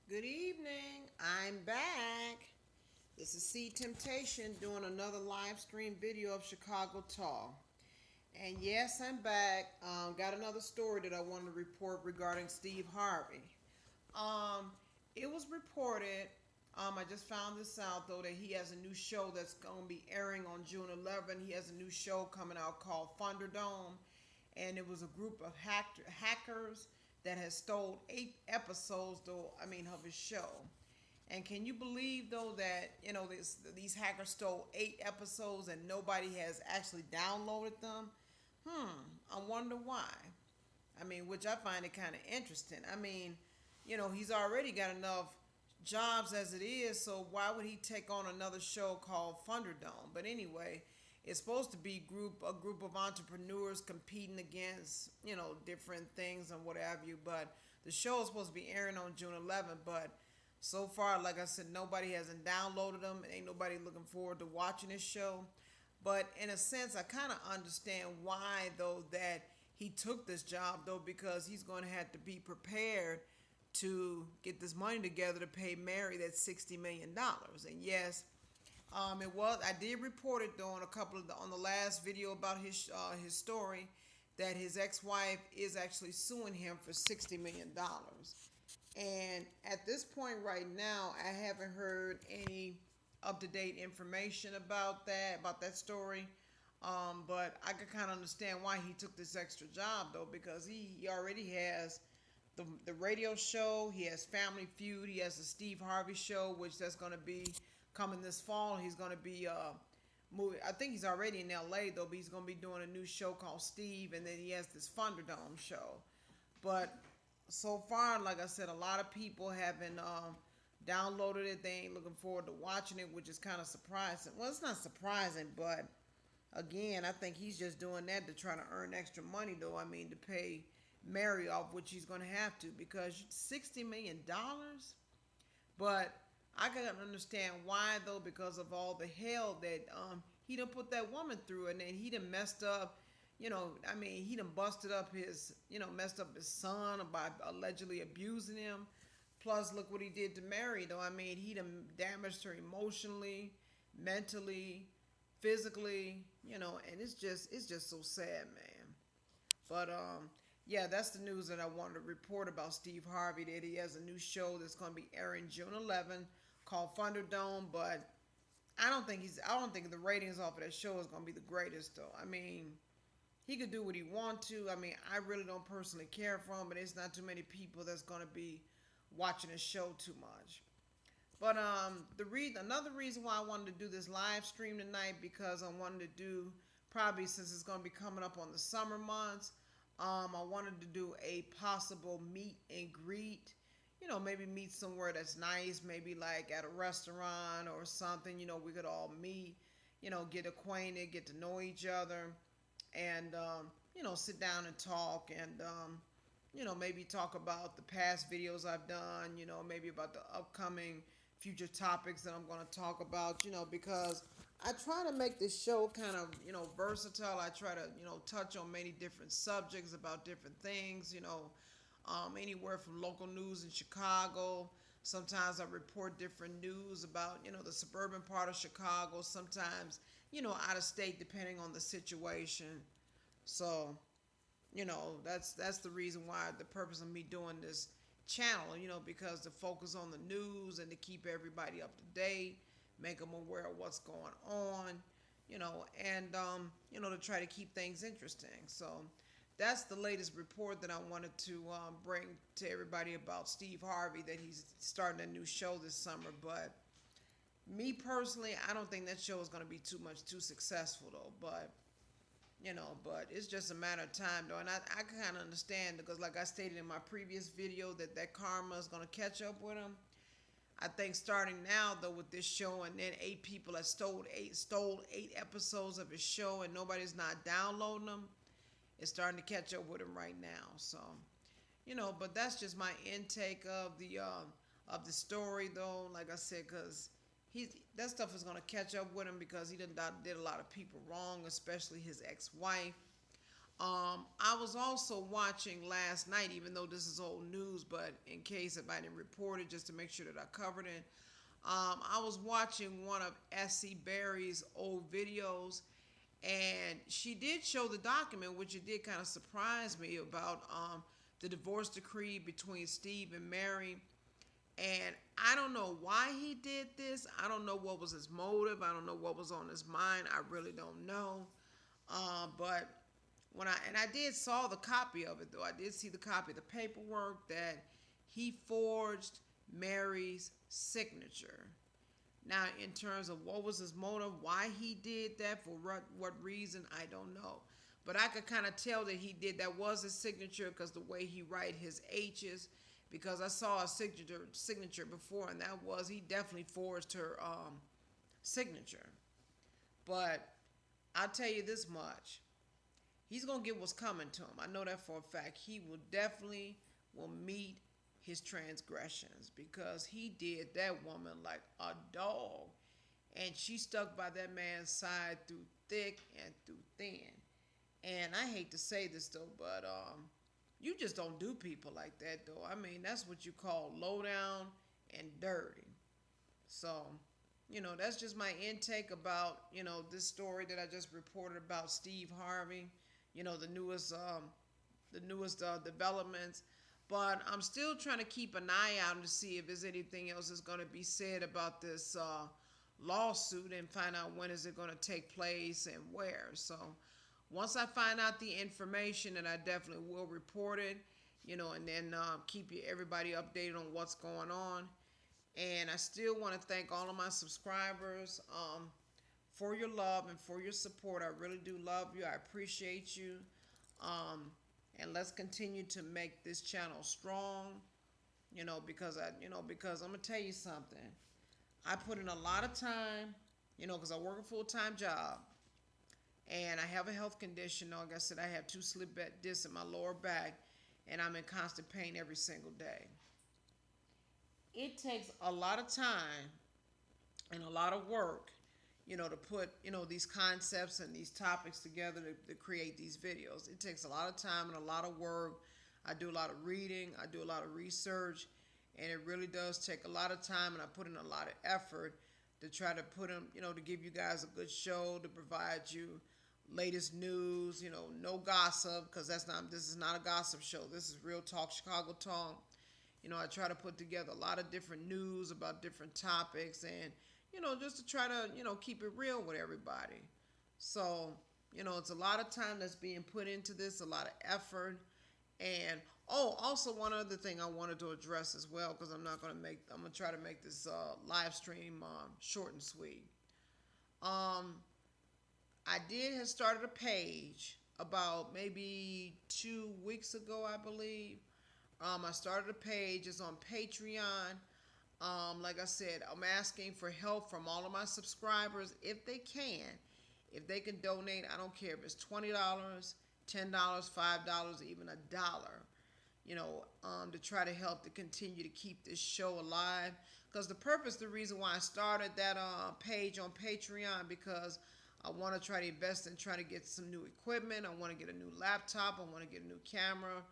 Good evening. I'm back. This is C Temptation doing another live stream video of Chicago Talk. And yes, I'm back. Got another story that I want to report regarding Steve Harvey. Um, it was reported. I just found this out though that he has a new show that's going to be airing on June 11th. He has a new show coming out called Thunderdome, and it was a group of hackers that has stole 8 episodes though. I mean, of his show. And can you believe though that these hackers stole 8 episodes and nobody has actually downloaded them? I wonder why. I mean, which I find it kind of interesting. I mean, he's already got enough jobs as it is, so why would he take on another show called Thunderdome? But anyway, it's supposed to be a group of entrepreneurs competing against different things and what have you. But the show is supposed to be airing on June 11th. But so far, like I said, nobody hasn't downloaded them. Ain't nobody looking forward to watching this show. But in a sense, I kind of understand why though that he took this job though, because he's going to have to be prepared to get this money together to pay Mary that $60 million. And yes, it was. I did report it though on on the last video about his story that his ex-wife is actually suing him for $60 million. And at this point right now, I haven't heard any up to date information about that story. But I could kind of understand why he took this extra job though, because he already has the radio show. He has Family Feud. He has the Steve Harvey show, which that's going to be coming this fall. He's going to be movie. I think he's already in L.A. though, but he's going to be doing a new show called Steve, and then he has this Thunderdome show. But so far, like I said, a lot of people haven't downloaded it. They ain't looking forward to watching it, which is kind of surprising. Well, it's not surprising, but again, I think he's just doing that to try to earn extra money, though. I mean, to pay Mary off, which he's going to have to, because $60 million. But I can understand why though, because of all the hell that he done put that woman through, and then he done messed up. I mean, he done busted up messed up his son by allegedly abusing him. Plus, look what he did to Mary, though. I mean, he done damaged her emotionally, mentally, physically, and it's just so sad, man. But yeah, that's the news that I wanted to report about Steve Harvey. That he has a new show that's going to be airing June 11th called Thunderdome. But I don't think the ratings off of that show is going to be the greatest, though. I mean, he could do what he want to. I mean, I really don't personally care for him, but it's not too many people that's going to be watching his show too much. But another reason why I wanted to do this live stream tonight, because I wanted to do, probably since it's going to be coming up on the summer months, I wanted to do a possible meet and greet. Maybe meet somewhere that's nice, maybe like at a restaurant or something. We could all meet, get acquainted, get to know each other, and sit down and talk, and maybe talk about the past videos I've done. Maybe about the upcoming future topics that I'm going to talk about. Because I try to make this show kind of versatile. I try to touch on many different subjects about different things. Anywhere from local news in Chicago. Sometimes I report different news about the suburban part of Chicago. Sometimes out of state, depending on the situation. So that's the reason why, the purpose of me doing this channel, because to focus on the news and to keep everybody up to date, make them aware of what's going on, and to try to keep things interesting. So that's the latest report that I wanted to bring to everybody about Steve Harvey, that he's starting a new show this summer. But me personally, I don't think that show is going to be too successful though. But it's just a matter of time though, and I kind of understand, because like I stated in my previous video, that karma is going to catch up with him. I think starting now though with this show, and then 8 people that stole 8 episodes of his show, and nobody's not downloading them, it's starting to catch up with him right now. So but that's just my intake of the story though. Like I said, because that stuff is gonna catch up with him, because he did a lot of people wrong, especially his ex-wife. I was also watching last night, even though this is old news, but in case if I didn't report it, just to make sure that I covered it. I was watching one of Essie Berry's old videos, and she did show the document, which it did kind of surprise me about the divorce decree between Steve and Mary. And I don't know why he did this. I don't know what was his motive. I don't know what was on his mind. I really don't know. But I did saw the copy of it though. I did see the copy of the paperwork that he forged Mary's signature. Now, in terms of what was his motive, why he did that, for what reason, I don't know. But I could kind of tell that he did. That was his signature because the way he write his H's. Because I saw a signature before, and that was, he definitely forged her signature. But I'll tell you this much: he's gonna get what's coming to him. I know that for a fact. He will definitely will meet his transgressions because he did that woman like a dog, and she stuck by that man's side through thick and through thin. And I hate to say this though, but you just don't do people like that though. I mean, that's what you call low down and dirty. So, that's just my intake about, this story that I just reported about Steve Harvey, the newest developments. But I'm still trying to keep an eye out to see if there's anything else that's going to be said about this lawsuit and find out when is it going to take place and where. So once I find out the information, and I definitely will report it, and then keep everybody updated on what's going on. And I still want to thank all of my subscribers for your love and for your support. I really do love you. I appreciate you. And let's continue to make this channel strong, because because I'm gonna tell you something. I put in a lot of time, because I work a full-time job, and I have a health condition. Like I said, I have 2 slip discs in my lower back, and I'm in constant pain every single day. It takes a lot of time and a lot of work, to put, these concepts and these topics together to create these videos. It takes a lot of time and a lot of work. I do a lot of reading. I do a lot of research. And it really does take a lot of time, and I put in a lot of effort to try to put them, to give you guys a good show, to provide you latest news, no gossip, because this is not a gossip show. This is Real Talk Chicago Talk. I try to put together a lot of different news about different topics, and just to try to, keep it real with everybody. So, it's a lot of time that's being put into this, a lot of effort. And, also one other thing I wanted to address as well, because I'm going to try to make this live stream short and sweet. I did have started a page about maybe 2 weeks ago, I believe. I started a page. It's on Patreon. Like I said, I'm asking for help from all of my subscribers if they can. If they can donate, I don't care if it's $20, $10, $5, even $1, to try to help to continue to keep this show alive. Because the reason why I started that page on Patreon, because I want to try to invest in trying to get some new equipment. I want to get a new laptop. I want to get a new camera,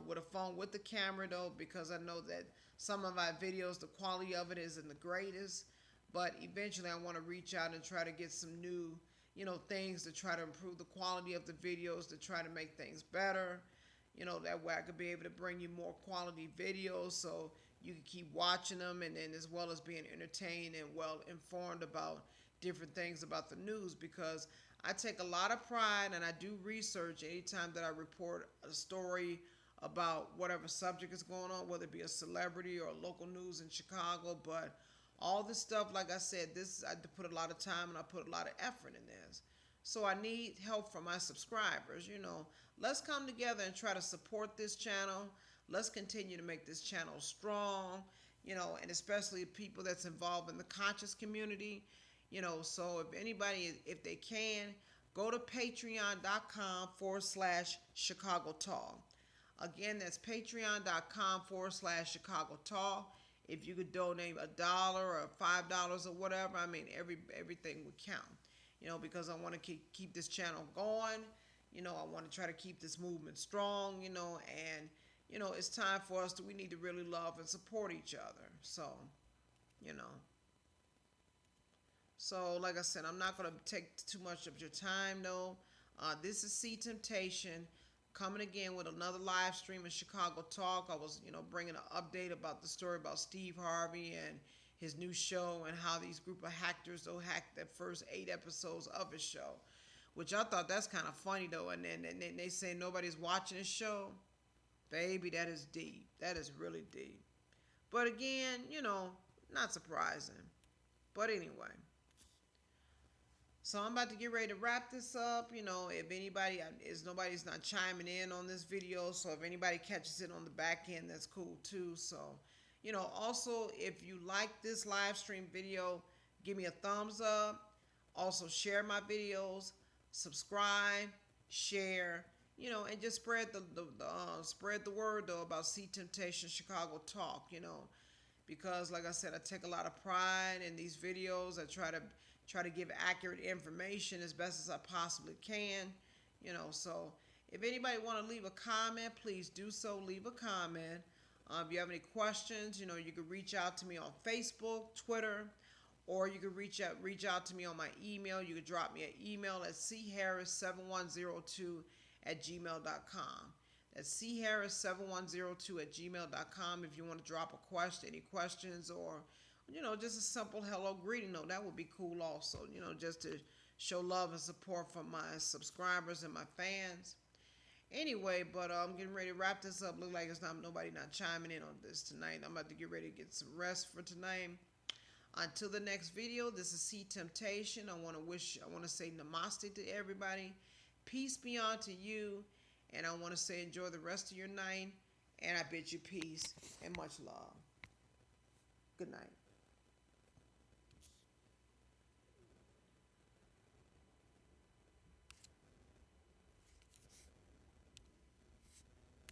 with a phone with the camera though, because I know that some of my videos, the quality of it isn't the greatest. But eventually I want to reach out and try to get some new, things to try to improve the quality of the videos, to try to make things better. That way I could be able to bring you more quality videos so you can keep watching them, and then as well as being entertained and well informed about different things about the news, because I take a lot of pride and I do research anytime that I report a story about whatever subject is going on, whether it be a celebrity or local news in Chicago. But all this stuff, like I said, I put a lot of time and I put a lot of effort in this. So I need help from my subscribers. Let's come together and try to support this channel. Let's continue to make this channel strong, and especially people that's involved in the conscious community. So if anybody, if they can, go to patreon.com/Chicago Talk. Again, that's patreon.com/Chicago Talk. If you could donate $1 or $5 or whatever, I mean, everything would count, because I want to keep this channel going, I want to try to keep this movement strong, and, it's time for us we need to really love and support each other. You know. So, like I said, I'm not going to take too much of your time, though. This is C Temptation coming again with another live stream in Chicago Talk. I was, bringing an update about the story about Steve Harvey and his new show and how these group of hackers, though, hacked the first 8 episodes of his show, which I thought that's kind of funny, though. And then they say nobody's watching his show. Baby, that is deep. That is really deep. But again, not surprising. But anyway. So I'm about to get ready to wrap this up. If anybody nobody's not chiming in on this video, so if anybody catches it on the back end, that's cool too. So, also if you like this live stream video, give me a thumbs up. Also share my videos, subscribe, share, and just spread the word though about C Temptation Chicago Talk. Because like I said, I take a lot of pride in these videos. I try to give accurate information as best as I possibly can. So if anybody want to leave a comment, please do so. Leave a comment. If you have any questions, you can reach out to me on Facebook, Twitter, or you can reach out to me on my email. You can drop me an email at charris7102@gmail.com. That's charris7102@gmail.com if you want to drop any questions, or just a simple hello greeting note. That would be cool also, just to show love and support for my subscribers and my fans. Anyway, but I'm getting ready to wrap this up. Look like it's nobody not chiming in on this tonight. I'm about to get ready to get some rest for tonight. Until the next video, this is C Temptation. I want to say namaste to everybody. Peace be unto you. And I want to say enjoy the rest of your night. And I bid you peace and much love. Good night.